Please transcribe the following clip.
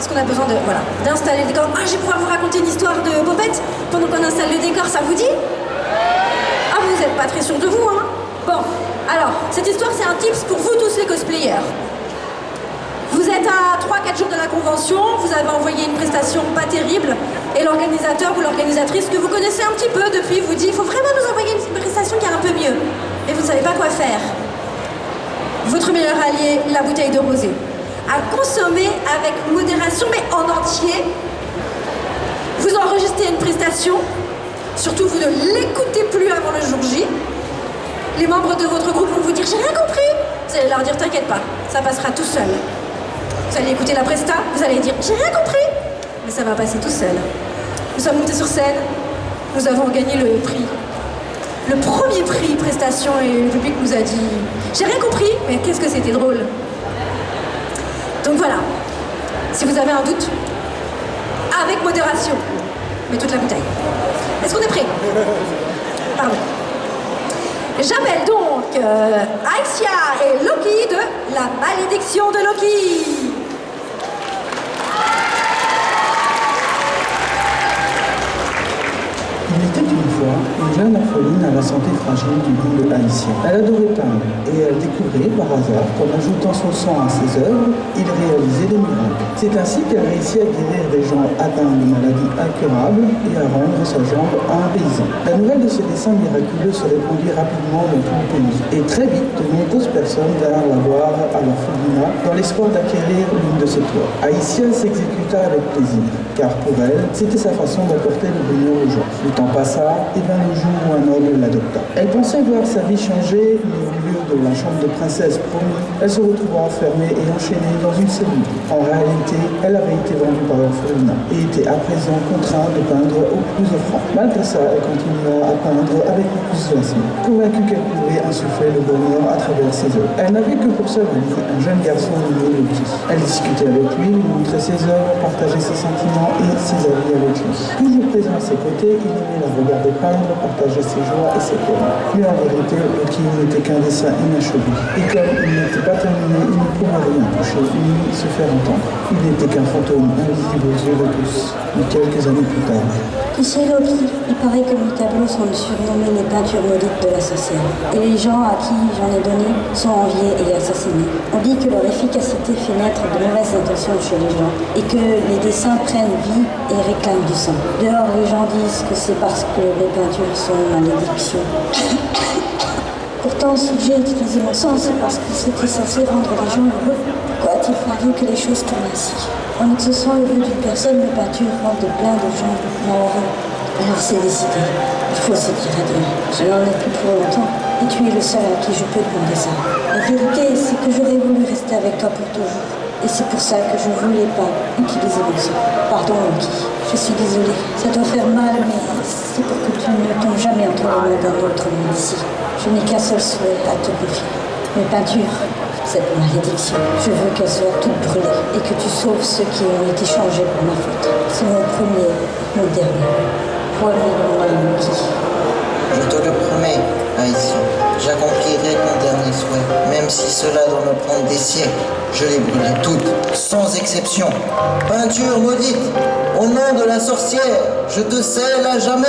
qu'on a besoin de, voilà, d'installer le décor. Ah, je vais pouvoir vous raconter une histoire de Popette pendant qu'on installe le décor, ça vous dit? Ah, vous n'êtes pas très sûr de vous, hein? Bon, alors, cette histoire, c'est un tips pour vous tous les cosplayers. Vous êtes à 3-4 jours de la convention, vous avez envoyé une prestation pas terrible, et l'organisateur ou l'organisatrice que vous connaissez un petit peu depuis vous dit il faut vraiment nous envoyer une prestation qui est un peu mieux. Et vous ne savez pas quoi faire. Votre meilleur allié, la bouteille de rosé. À consommer avec modération, mais en entier. Vous enregistrez une prestation, surtout vous ne l'écoutez plus avant le jour J. Les membres de votre groupe vont vous dire j'ai rien compris. Vous allez leur dire t'inquiète pas, ça passera tout seul. Vous allez écouter la presta, vous allez dire j'ai rien compris, mais ça va passer tout seul. Nous sommes montés sur scène, nous avons gagné le prix. Le premier prix prestation et le public nous a dit j'ai rien compris, mais qu'est-ce que c'était drôle. Donc voilà, si vous avez un doute, avec modération, mais toute la bouteille. Est-ce qu'on est prêt? Pardon. J'appelle donc Aïssia et Loki de La Malédiction de Loki. Il était une fois une jeune orpheline à la santé fragile du nom de Aïssia. Elle adorait peindre et elle découvrait par hasard qu'en ajoutant son sang à ses œuvres, il réalisait des miracles. C'est ainsi qu'elle réussit à guérir des gens atteints de maladies incurables et à rendre sa jambe à un paysan. La nouvelle de ce dessin miraculeux se répandit rapidement dans tout le pays et très vite de nombreuses personnes vinrent la voir à l'orphelinat dans l'espoir d'acquérir l'une de ses toiles. Aïssia s'exécuta avec plaisir car pour elle, c'était sa façon d'apporter le bonheur aux gens. Le temps passa et vint le jour où un noble l'adopta. Elle pensait voir sa vie changer, mais au lieu de la chambre de princesse promise, elle se retrouva enfermée et enchaînée dans une cellule. En réalité, elle avait été vendue par l'orphelinat et était à présent contrainte de peindre au plus offrant. Malgré ça, elle continua à peindre avec enthousiasme, convaincue qu'elle pouvait insuffler le bonheur à travers ses œuvres. Elle n'avait que pour seul ami un jeune garçon nommé Loki. Elle discutait avec lui, lui montrait ses œuvres, partageait ses sentiments et ses avis avec lui. Toujours présent à ses côtés, il aimait la regarder peindre, partager ses joies et ses peines. Mais en vérité, Loki n'était qu'un dessin inachevé. Et comme il n'était pas terminé, il ne pourrait rien toucher, ni se faire entendre. Il n'était qu'un fantôme invisible aux yeux de tous. Mais quelques années plus tard... Tu sais, Loki, il paraît que mes tableaux sont surnommés les peintures maudites de la sorcière. Et les gens à qui j'en ai donné sont enviés et assassinés. On dit que leur efficacité fait naître de mauvaises intentions chez les gens et que les dessins prennent vie et réclament du sang. Dehors, les gens disent que c'est parce que les peintures sont une malédiction. Pourtant, si j'ai utilisé mon sang, c'est parce que c'était censé rendre les gens heureux. Pourquoi a-t-il fallu que les choses tournent ainsi? En exaucant le vœu d'une personne, mes peintures rendent plein de gens malheureux. Alors c'est décidé. Il faut se dire adieu. Je n'en ai plus pour longtemps. Et tu es le seul à qui je peux demander ça. La vérité, c'est que j'aurais voulu rester avec toi pour toujours. Et c'est pour ça que je ne voulais pas utiliser mon sang. Pardon, Loki. Je suis désolée. Ça doit faire mal, mais c'est pour que tu ne tombes jamais entre les mains d'un autre monde ici. Je n'ai qu'un seul souhait à te confier. Mes peintures, cette malédiction, je veux qu'elles soient toutes brûlées et que tu sauves ceux qui ont été changés pour ma faute. C'est mon premier, mon dernier. Promets-le-moi, Loki. Je te le promets, Aïssia. J'accomplirai ton dernier souhait, même si cela doit me prendre des siècles. Je les brûlerai toutes, sans exception. Peinture maudite, au nom de la sorcière, je te scelle à jamais.